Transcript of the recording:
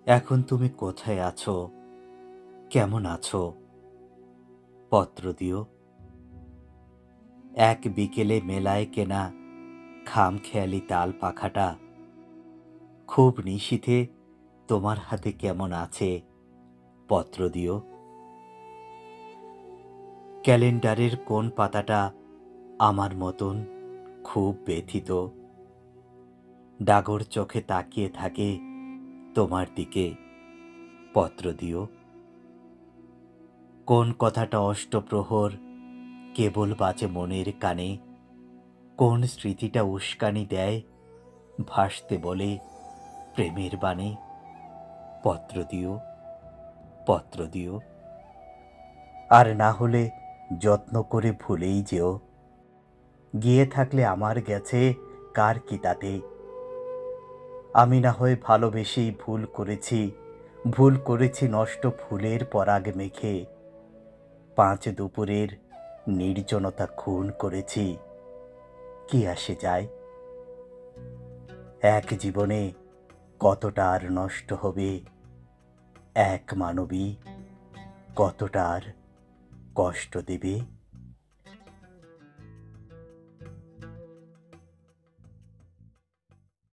এখন তুমি কোথায় আছো? কেমন আছো? পত্র দিও। এক বিকেলে মেলায় কেনা খামখেয়ালি তাল পাখাটা খুব নিশীথে তোমার হাতে কেমন আছে? পত্র দিও। ক্যালেন্ডারের কোন পাতাটা আমার মতন খুব ব্যথিত, ডাগর চোখে তাকিয়ে থাকে তোমার দিকে? পত্র দিও। কোন কথাটা অষ্টপ্রহর কেবল বাজে মনের কানে, কোন স্মৃতিটা উস্কানি দেয় ভাসতে বলে প্রেমের বাণে? পত্র দিও, পত্র দিও। আর না হলে যত্ন করে ভুলেই যেও, গিয়ে থাকলে আমার গেছে কার কি তাতে? আমি না হয় ভালোবেসেই ভুল করেছি নষ্ট ফুলের পরাগ মেখে, পাঁচ দুপুরের নির্জনতা খুন করেছি, কি আসে যায়? এক জীবনে কতটা আর নষ্ট হবে, এক মানবী কতটা আর কষ্ট দেবে?